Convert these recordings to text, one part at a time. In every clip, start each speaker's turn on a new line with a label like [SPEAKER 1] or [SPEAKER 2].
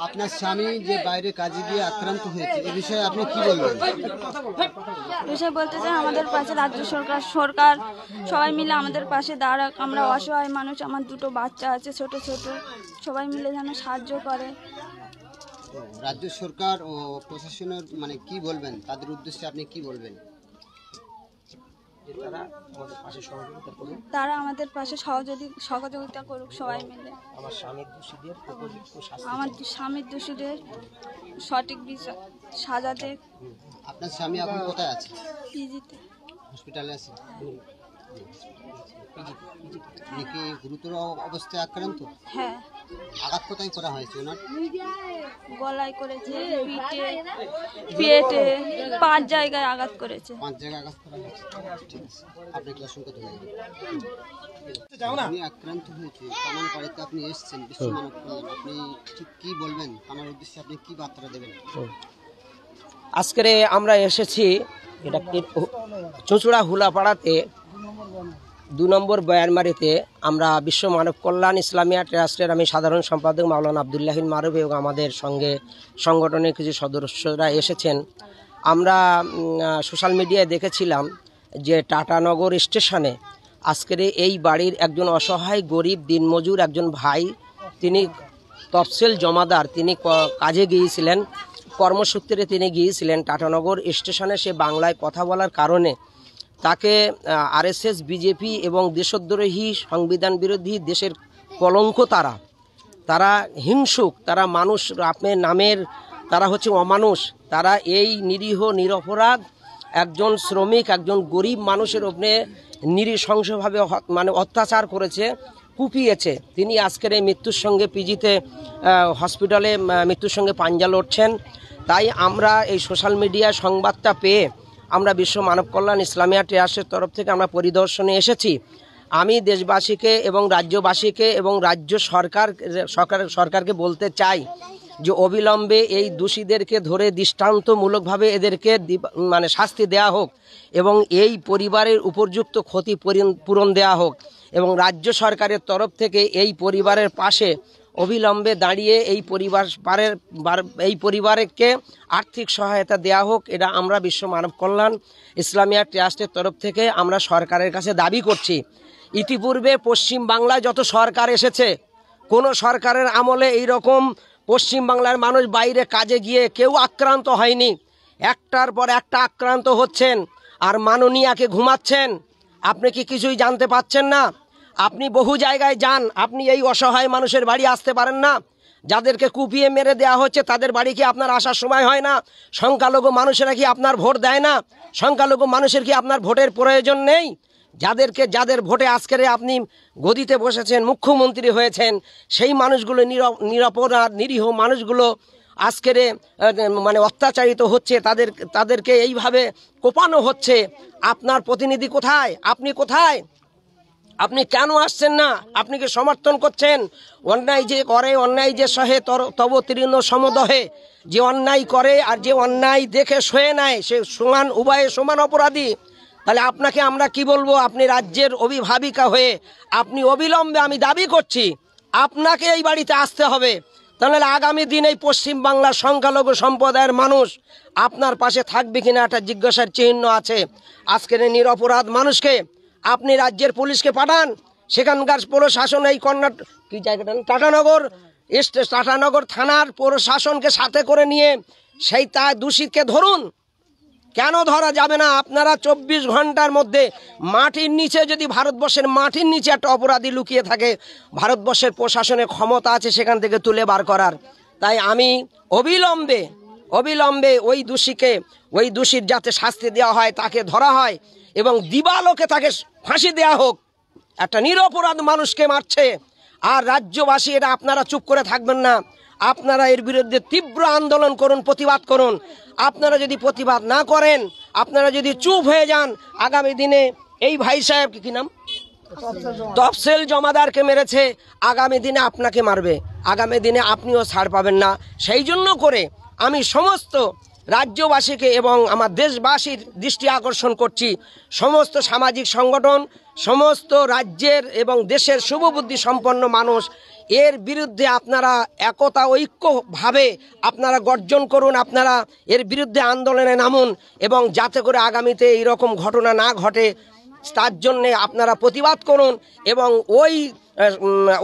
[SPEAKER 1] আপনার স্বামী যে বাইরে কাজে গিয়ে আক্রান্ত হয়েছে এই বিষয়ে আপনি কি বলবেন?
[SPEAKER 2] বিষয় বলতে চাই আমাদের পাশে রাজ্য সরকার সবাই মিলে আমাদের পাশে দাঁড়াক। আমরা অসহায় মানুষ, আমার দুটো বাচ্চা আছে ছোট ছোট, সবাই মিলে যেন সাহায্য করে।
[SPEAKER 1] রাজ্য সরকার ও প্রশাসনের কি বলবেন, তাদের উদ্দেশ্যে আপনি কি বলবেন?
[SPEAKER 2] তারা আমাদের পাশে সহযোগিতা করুক সবাই মিলে। আমার স্বামীর দোষীদের সঠিক বিচার সাজা দেখ।
[SPEAKER 1] আপনার স্বামী এখন কোথায় আছে?
[SPEAKER 2] পিজিতে,
[SPEAKER 1] হসপিটালে আছে। উনি কি গুরুতর অবস্থায় আক্রান্ত?
[SPEAKER 2] হ্যাঁ।
[SPEAKER 1] আঘাত কোথায় করা হয়েছে ওনার?
[SPEAKER 2] গলায় করেছে, পেটে 5 জায়গায় আঘাত করেছে।
[SPEAKER 1] 5 জায়গায় আঘাত করা হয়েছে। ঠিক আছে, আপনি ক্লাসরুম কত হয়ে উনি আক্রান্ত হয়েছে, আমার বাড়িতে আপনি এসেছেন বিশ্ব মানব কল্যাণ, আপনি ঠিক কি বলবেন? আমার উদ্দেশ্যে আপনি কি বার্তা দেবেন?
[SPEAKER 3] আজকে আমরা এসেছি এটা চুঁচুড়া হুলাপাড়াতে 2 নম্বর বয়ানমারিতে। আমরা বিশ্ব মানব কল্যাণ ইসলামিয়া ট্রাস্টের আমি সাধারণ সম্পাদক মাওলানা আব্দুল্লাহিন মারুফ এবং আমাদের সঙ্গে সংগঠনের কিছু সদস্যরা এসেছেন। আমরা সোশ্যাল মিডিয়ায় দেখেছিলাম যে টাটানগর স্টেশনে আজকের এই বাড়ির একজন অসহায় গরিব দিনমজুর একজন ভাই, তিনি তফসিল জমাদার, তিনি কাজে গিয়েছিলেন, কর্মসূত্রে তিনি গিয়েছিলেন টাটানগর স্টেশনে। সে বাংলায় কথা বলার কারণে তাকে আরএসএস, বিজেপি এবং দেশদ্রোহী, সংবিধান বিরোধী, দেশের কলঙ্ক, তারা হিংসুক, তারা মানুষ আপনার নামের, তারা হচ্ছে অমানুষ। তারা এই নিরীহ নিরপরাধ একজন শ্রমিক, একজন গরিব মানুষের উপরে নৃশংসভাবে অত্যাচার করেছে, কুপিয়েছে। তিনি আজকের এই মৃত্যুর সঙ্গে পিজিতে হসপিটালে মৃত্যুর সঙ্গে পাঞ্জা লড়ছেন। তাই আমরা এই সোশ্যাল মিডিয়া সংবাদটা পেয়ে আমরা বিশ্ব মানব কল্যাণ ইসলামিয়া ট্রাস্টের তরফ থেকে আমরা পরিদর্শনে এসেছি। আমি দেশবাসীকে এবং রাজ্যবাসীকে এবং রাজ্য সরকারকে বলতে চাই যে অবিলম্বে এই দোষীদেরকে ধরে দৃষ্টান্তমূলকভাবে এদেরকে শাস্তি দেয়া হোক এবং এই পরিবারের উপযুক্ত ক্ষতিপূরণ দেয়া হোক এবং রাজ্য সরকারের তরফ থেকে এই পরিবারের পাশে অবিলম্বে দাঁড়িয়ে এই পরিবারকে আর্থিক সহায়তা দেয়া হোক। এটা আমরা বিশ্ব মানব কল্যাণ ইসলামিয়া ট্রাস্টের তরফ থেকে আমরা সরকারের কাছে দাবি করছি। ইতিপূর্বে পশ্চিম বাংলায় যত সরকার এসেছে, কোনো সরকারের আমলে এইরকম পশ্চিম বাংলার মানুষ বাইরে কাজে গিয়ে কেউ আক্রান্ত হয়নি। একটার পর একটা আক্রান্ত হচ্ছেন আর মাননীয়াকে ঘুমাচ্ছেন। আপনি কি কিছুই জানতে পাচ্ছেন না? আপনি বহু জায়গায় যান, আপনি এই অসহায় মানুষের বাড়ি আসতে পারেন না। যাদেরকে কুপিয়ে মেরে দেওয়া হচ্ছে তাদের বাড়ি কি আপনার আসার সময় হয় না? সংখ্যালঘু মানুষেরা কি আপনার ভোট দেয় না? সংখ্যালঘু মানুষের কি আপনার ভোটের প্রয়োজন নেই? যাদের ভোটে আজকের আপনি গদিতে বসেছেন, মুখ্যমন্ত্রী হয়েছেন, সেই মানুষগুলো নিরপরাধ নিরীহ মানুষগুলো আজকের অত্যাচারিত হচ্ছে, তাদেরকে এইভাবে কোপানো হচ্ছে। আপনার প্রতিনিধি কোথায়? আপনি কোথায়? আপনি কেন আসছেন না? আপনি কি সমর্থন করছেন? অন্যায় যে করে, অন্যায় যে সহে তব তৃণ সমদহে, যে অন্যায় করে আর যে অন্যায় দেখে সয়ে নেয় সে সমান, উভয়ে সমান অপরাধী। তাহলে আপনাকে আমরা কি বলবো? আপনি রাজ্যের অভিভাবিকা হয়ে আপনি অবিলম্বে, আমি দাবি করছি, আপনাকে এই বাড়িতে আসতে হবে। তাহলে আগামী দিন এই পশ্চিম বাংলার সংখ্যালঘু সম্প্রদায়ের মানুষ আপনার পাশে থাকবে কিনা একটা জিজ্ঞাসার চিহ্ন আছে। আজকের নিরপরাধ মানুষকে আপনি রাজ্যের পুলিশকে পাঠান, সেখানকার প্রশাসন এই টাটানগর থানার প্রশাসনকে সাথে করে নিয়ে সেই দোষীকে ধরুন। কেন ধরা যাবে না? আপনারা 24 ঘন্টার মধ্যে মাটির নিচে, যদি ভারতবর্ষের মাটির নিচে একটা অপরাধী লুকিয়ে থাকে, ভারতবর্ষের প্রশাসনের ক্ষমতা আছে সেখান থেকে তুলে বার করার। তাই আমি অবিলম্বে ওই দোষীর যাতে শাস্তি দেওয়া হয়, তাকে ধরা হয় এবং দিবালোকে তাকে ফাঁসি দেওয়া হোক। একটা নিরপরাধ মানুষকে মারছে আর রাজ্যবাসী, এটা আপনারা চুপ করে থাকবেন না। আপনারা এর বিরুদ্ধে তীব্র আন্দোলন করুন, প্রতিবাদ করুন। আপনারা যদি প্রতিবাদ না করেন, আপনারা যদি চুপ হয়ে যান, আগামী দিনে এই ভাই সাহেব কি নাম, তফসিল জমাদারকে মেরেছে, আগামী দিনে আপনাকে মারবে, আগামী দিনে আপনিও ছাড় পাবেন না। সেই জন্য করে আমি সমস্ত রাজ্যবাসীকে এবং আমার দেশবাসীর দৃষ্টি আকর্ষণ করছি, সমস্ত সামাজিক সংগঠন, সমস্ত রাজ্যের এবং দেশের শুভবুদ্ধি সম্পন্ন মানুষ এর বিরুদ্ধে আপনারা একতা ঐক্যভাবে আপনারা গর্জন করুন, আপনারা এর বিরুদ্ধে আন্দোলনে নামুন, এবং যাতে করে আগামীতে এইরকম ঘটনা না ঘটে তার জন্যে আপনারা প্রতিবাদ করুন, এবং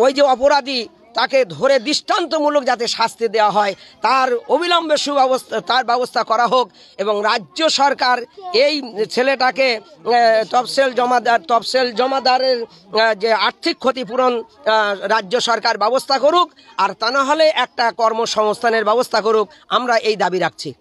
[SPEAKER 3] ওই যে অপরাধী তাকে ধরে দৃষ্টান্তমূলক যাতে শাস্তি দেওয়া হয় তার অবিলম্বে তার ব্যবস্থা করা হোক। এবং রাজ্য সরকার এই ছেলেটাকে তফসিল জমাদারের যে আর্থিক ক্ষতিপূরণ রাজ্য সরকার ব্যবস্থা করুক, আর তা না হলে একটা কর্মসংস্থানের ব্যবস্থা করুক, আমরা এই দাবি রাখছি।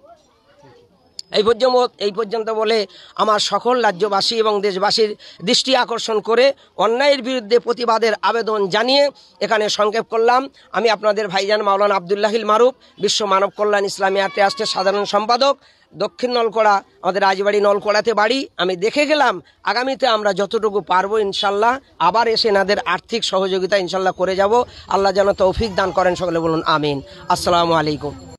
[SPEAKER 3] এই পর্যন্ত বলে আমার সকল রাজ্যবাসী এবং দেশবাসীর দৃষ্টি আকর্ষণ করে অন্যায়ের বিরুদ্ধে প্রতিবাদের আবেদন জানিয়ে এখানে সংক্ষেপ করলাম। আমি আপনাদের ভাইজান মাওলানা আব্দুল্লাহিল মারুফ, বিশ্ব মানব কল্যাণ ইসলামিয়া ট্রাস্টের সাধারণ সম্পাদক, দক্ষিণ নলকোড়া, আমাদের রাজবাড়ি নলকোড়াতে বাড়ি। আমি দেখে গেলাম, আগামীতে আমরা যতটুকু পারবো ইনশাল্লাহ আবার এসে এনাদের আর্থিক সহযোগিতা ইনশাল্লাহ করে যাব। আল্লাহ যেন তৌফিক দান করেন, সকলে বলুন আমিন। আসসালামু আলাইকুম।